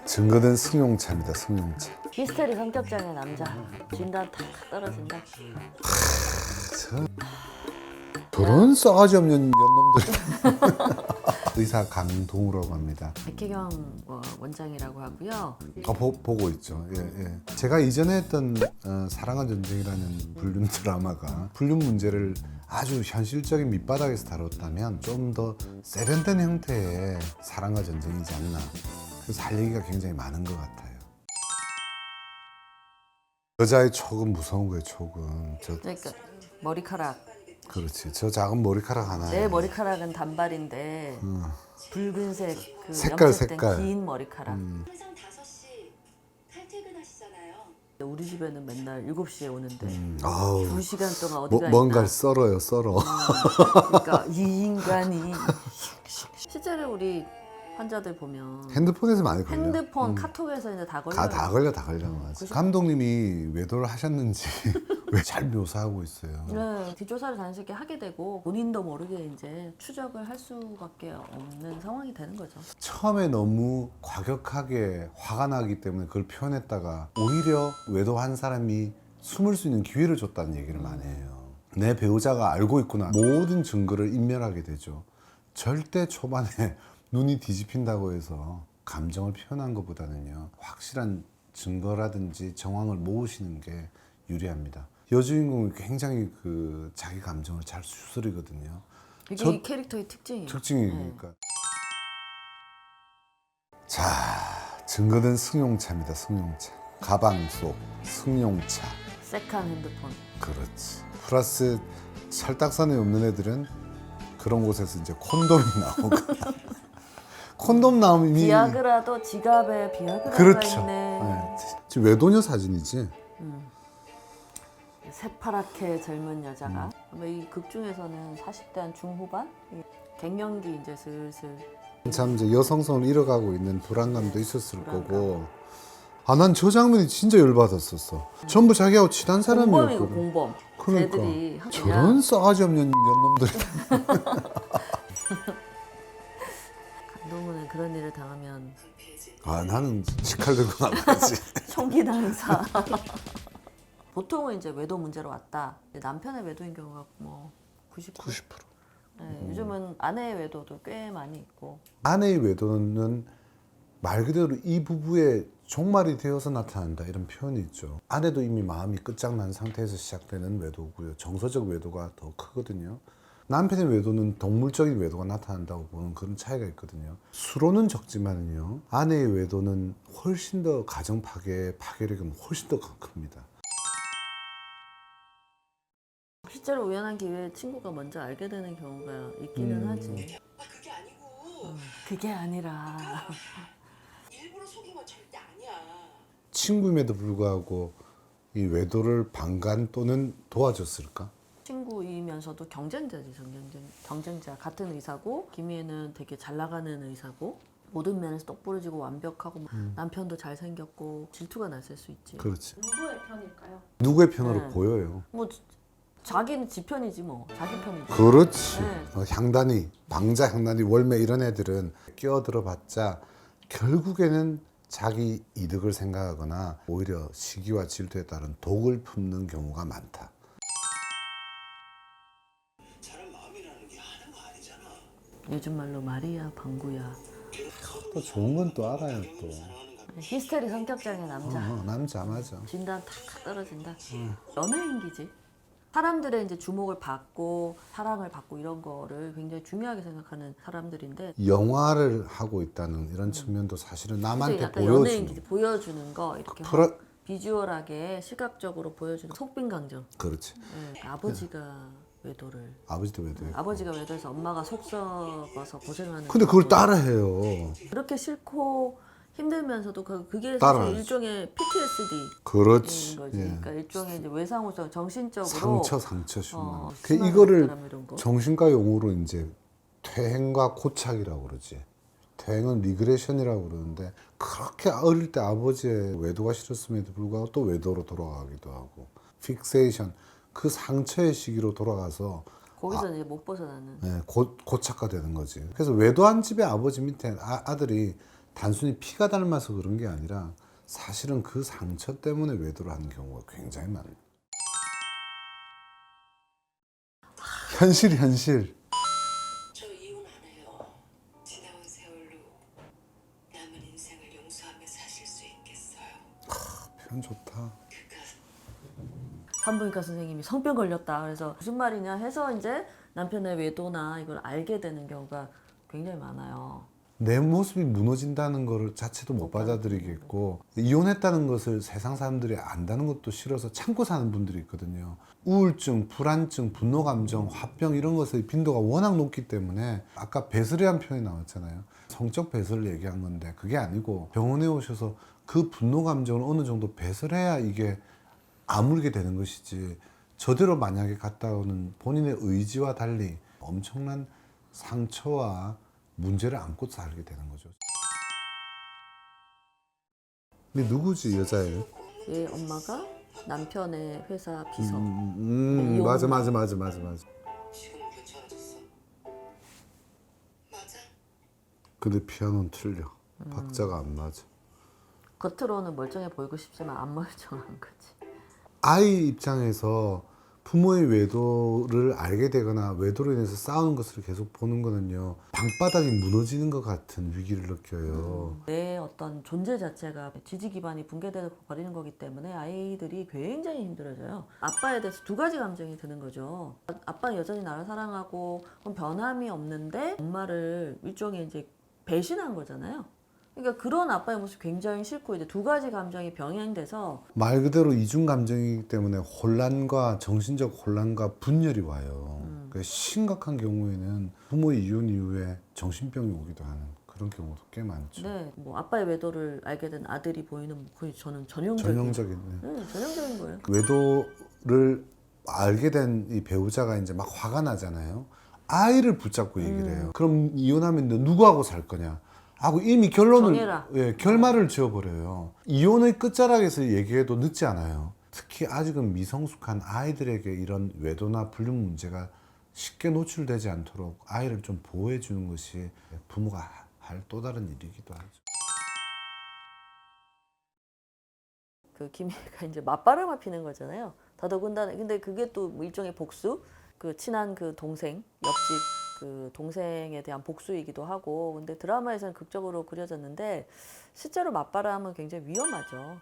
증거된 승용차입니다. 승용차. 히스테리 성격장애 남자. 진단 탁 떨어진다. 저런 싸가지 없는 년놈들. 의사 강동우라고 합니다. 백혜경 원장이라고 하고요. 보고 있죠. 예. 제가 이전에 했던 사랑과 전쟁이라는 불륜 드라마가 불륜 문제를 아주 현실적인 밑바닥에서 다뤘다면 좀 더 세련된 형태의 사랑과 전쟁이지 않나. 그래서 할 얘기가 굉장히 많은 것 같아요. 여자의 촉은 무서운 거예요. 촉은. 그러니까 머리카락. 그렇지. 저 작은 머리카락 하나에 내 머리카락은 단발인데 붉은색 그 색깔, 염색된 색깔. 긴 머리카락. 항상 5시 탈퇴근하시잖아요. 우리 집에는 맨날 7시에 오는데 아우, 2시간 동안 어디가 뭔가를 있나. 썰어. 그러니까 이 인간이 실제로 우리 환자들 보면 핸드폰에서 많이 걸려. 핸드폰 카톡에서 이제 다 걸려요. 다 걸려. 맞아. 감독님이 외도를 하셨는지 왜 잘 묘사하고 있어요. 네, 뒷조사를 자연스럽게 하게 되고 본인도 모르게 이제 추적을 할 수밖에 없는 상황이 되는 거죠. 처음에 너무 과격하게 화가 나기 때문에 그걸 표현했다가 오히려 외도한 사람이 숨을 수 있는 기회를 줬다는 얘기를 많이 해요. 내 배우자가 알고 있구나. 모든 증거를 인멸하게 되죠. 절대 초반에 눈이 뒤집힌다고 해서 감정을 표현한 것보다는요, 확실한 증거라든지 정황을 모으시는 게 유리합니다. 여주인공이 굉장히 그 자기 감정을 잘 추스리거든요. 이게 이 캐릭터의 특징이에요. 특징이니까. 자, 증거된 승용차입니다. 승용차. 가방 속 승용차. 색한 핸드폰. 그렇지. 플러스 찰딱선이 없는 애들은 그런 곳에서 이제 콘돔이 나오거나 콘돔 나오면 이미 비아그라도 지갑에 비아그라가 그렇죠. 있네. 네. 지금 외도녀 사진이지. 새파랗게 젊은 여자가 이 극 중에서는 40대 한 중후반? 이 갱년기 이제 슬슬. 참 이제 여성성을 잃어가고 있는 불안감도 있었을 거고. 아, 난 저 장면이 진짜 열받았었어. 전부 자기하고 친한 공범이고 사람이었거든. 공범. 그러니까 쟤들이 그냥 저런 싸가지 없는 년놈들. 강동우는 그런 일을 당하면 아, 나는 직칼 들고 나가지. 총기 난사. 보통은 이제 외도 문제로 왔다. 남편의 외도인 경우가 뭐 90%. 90%. 네, 요즘은 아내의 외도도 꽤 많이 있고. 아내의 외도는 말 그대로 이 부부의 종말이 되어서 나타난다, 이런 표현이 있죠. 아내도 이미 마음이 끝장난 상태에서 시작되는 외도고요. 정서적 외도가 더 크거든요. 남편의 외도는 동물적인 외도가 나타난다고 보는 그런 차이가 있거든요. 수로는 적지만요, 아내의 외도는 훨씬 더 가정 파괴력은 훨씬 더 큽니다. 실제로 우연한 기회에 친구가 먼저 알게 되는 경우가 있기는 하지. 아, 그게 아니고 그게 아니라 일부러 속인 건 절대 아니야. 친구임에도 불구하고 이 외도를 방관 또는 도와줬을까? 친구이면서도 경쟁자지. 경쟁자. 같은 의사고 김희애는 되게 잘 나가는 의사고 모든 면에서 똑부러지고 완벽하고 남편도 잘생겼고 질투가 났을 수 있지. 그렇지. 누구의 편일까요? 누구의 편으로 네. 보여요? 뭐 자기는 지 편이지 뭐. 자기 편이지. 그렇지. 네. 향단이, 방자, 향단이, 월매 이런 애들은 끼어들어봤자 결국에는 자기 이득을 생각하거나 오히려 시기와 질투에 따른 독을 품는 경우가 많다. 사람 마음이라는 게 하는 거 아니잖아. 요즘 말로 마리아 방구야. 또 좋은 건 또 알아요, 또. 히스테리 성격장애 남자. 남자 맞아. 진단 탁 떨어진다. 연예인기지. 사람들의 이제 주목을 받고 사랑을 받고 이런 거를 굉장히 중요하게 생각하는 사람들인데 영화를 하고 있다는 이런 측면도 사실은 남한테 약간 보여주는. 연예인기지. 보여주는 거 이렇게 프라- 비주얼하게 시각적으로 보여주는 속빈강정. 그렇지. 네, 아버지가 외도를 아버지도 외도해. 아버지가 외도해서 엄마가 속 썩어서 고생하는. 근데 그걸 따라해요. 그렇게 싫고 힘들면서도 그게 사실 따라하지. 일종의 PTSD. 그렇지. 거지. 예. 그러니까 일종의 이제 외상후성 정신적으로 상처 심한. 그 심한 이거를 사람 이런 거. 정신과 용어로 이제 퇴행과 고착이라고 그러지. 퇴행은 리그레션이라고 그러는데, 그렇게 어릴 때 아버지의 외도가 싫었음에도 불구하고 또 외도로 돌아가기도 하고, 픽세이션, 그 상처의 시기로 돌아가서 거기서 이제 못 벗어나는. 고착화 되는 거지. 그래서 외도한 집의 아버지 밑에 아들이 단순히 피가 닮아서 그런 게 아니라 사실은 그 상처 때문에 외도를 하는 경우가 굉장히 많아요. 현실. 저 이혼 안 해요. 지나온 세월로 남은 인생을 용서하며 사실 수 있겠어요. 표현 좋다. 산부인과 선생님이 성병 걸렸다. 그래서 무슨 말이냐 해서 이제 남편의 외도나 이걸 알게 되는 경우가 굉장히 많아요. 내 모습이 무너진다는 것 자체도 못 받아들이겠고, 이혼했다는 것을 세상 사람들이 안다는 것도 싫어서 참고 사는 분들이 있거든요. 우울증, 불안증, 분노 감정, 화병 이런 것의 빈도가 워낙 높기 때문에 아까 배설이라는 표현이 나왔잖아요. 성적 배설을 얘기한 건데 그게 아니고 병원에 오셔서 그 분노 감정을 어느 정도 배설해야 이게 아물게 되는 것이지, 저대로 만약에 갔다 오는 본인의 의지와 달리 엄청난 상처와 문제를 안고 살게 되는 거죠. 근데 누구지, 여자예요? 얘 엄마가 남편의 회사 비서. 맞아. 지금 괜찮아졌어. 맞아? 근데 피아노는 틀려. 박자가 안 맞아. 겉으로는 멀쩡해 보이고 싶지만 안 멀쩡한 거지. 아이 입장에서 부모의 외도를 알게 되거나 외도로 인해서 싸우는 것을 계속 보는 거는요, 방바닥이 무너지는 것 같은 위기를 느껴요. 내 어떤 존재 자체가 지지 기반이 붕괴되고 버리는 거기 때문에 아이들이 굉장히 힘들어져요. 아빠에 대해서 두 가지 감정이 드는 거죠. 아빠는 여전히 나를 사랑하고 그럼 변함이 없는데 엄마를 일종의 이제 배신한 거잖아요. 그러니까 그런 아빠의 모습이 굉장히 싫고, 이제 두 가지 감정이 병행돼서 말 그대로 이중 감정이기 때문에 혼란과 정신적 혼란과 분열이 와요. 그래서 심각한 경우에는 부모의 이혼 이후에 정신병이 오기도 하는 그런 경우도 꽤 많죠. 네, 뭐 아빠의 외도를 알게 된 아들이 보이는 거의 저는 전형적인 전형적인 거예요. 외도를 알게 된 이 배우자가 이제 막 화가 나잖아요. 아이를 붙잡고 얘기를 해요. 그럼 이혼하면 너 누구하고 살 거냐 하고 이미 정해라. 결말을 지어버려요. 이혼의 끝자락에서 얘기해도 늦지 않아요. 특히 아직은 미성숙한 아이들에게 이런 외도나 불륜 문제가 쉽게 노출되지 않도록 아이를 좀 보호해 주는 것이 부모가 할 또 다른 일이기도 하죠. 그 김희애가 이제 맞바람을 피는 거잖아요. 더더군다나 근데 그게 또뭐 일종의 복수, 그 친한 그 동생, 옆집 그 동생에 대한 복수이기도 하고, 근데 드라마에서는 극적으로 그려졌는데 실제로 맞바람은 굉장히 위험하죠.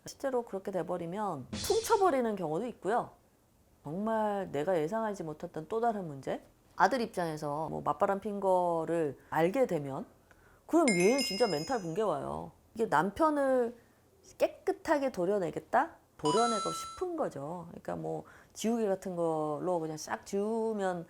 실제로 그렇게 돼버리면 퉁쳐버리는 경우도 있고요. 정말 내가 예상하지 못했던 또 다른 문제. 아들 입장에서 뭐 맞바람 핀 거를 알게 되면 그럼 얘는 진짜 멘탈 붕괴 와요. 이게 남편을 깨끗하게 도려내겠다? 도려내고 싶은 거죠. 그러니까 뭐 지우개 같은 걸로 그냥 싹 지우면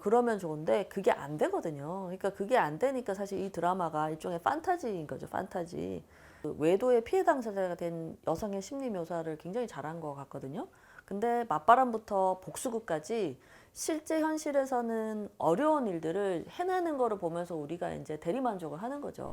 그러면 좋은데 그게 안 되거든요. 그러니까 그게 안 되니까 사실 이 드라마가 일종의 판타지인 거죠. 판타지. 그 외도의 피해 당사자가 된 여성의 심리 묘사를 굉장히 잘한 것 같거든요. 근데 맞바람부터 복수극까지 실제 현실에서는 어려운 일들을 해내는 거를 보면서 우리가 이제 대리만족을 하는 거죠.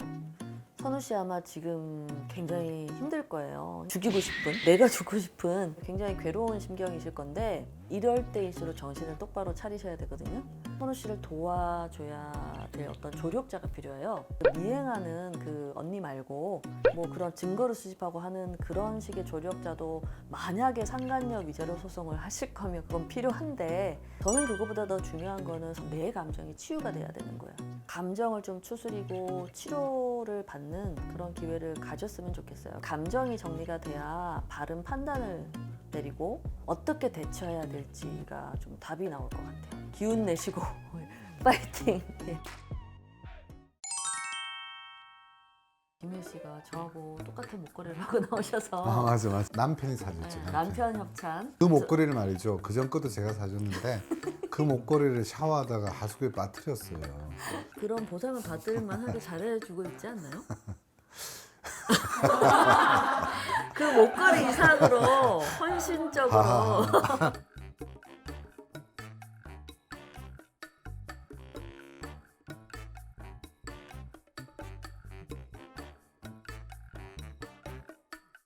선우 씨 아마 지금 굉장히 힘들 거예요. 죽이고 싶은, 내가 죽고 싶은 굉장히 괴로운 심경이실 건데 이럴 때일수록 정신을 똑바로 차리셔야 되거든요. 선우 씨를 도와줘야 될 어떤 조력자가 필요해요. 미행하는 그 언니 말고 뭐 그런 증거를 수집하고 하는 그런 식의 조력자도 만약에 상간녀 위자료 소송을 하실 거면 그건 필요한데, 저는 그거보다 더 중요한 거는 내 감정이 치유가 돼야 되는 거예요. 감정을 좀 추스리고 치료를 받는 그런 기회를 가졌으면 좋겠어요. 감정이 정리가 돼야 바른 판단을 내리고 어떻게 대처해야 될지가 좀 답이 나올 것 같아요. 기운 내시고 파이팅! 네. 김혜수 씨가 저하고 똑같은 목걸이를 하고 나오셔서 아, 맞아. 남편이 사줬죠. 네, 남편 협찬. 그 목걸이를 말이죠. 그전 것도 제가 사줬는데 그 목걸이를 샤워하다가 하수구에 빠뜨렸어요. 그런 보상을 받을 만하게 잘해주고 있지 않나요? 그 목걸이 이상으로 헌신적으로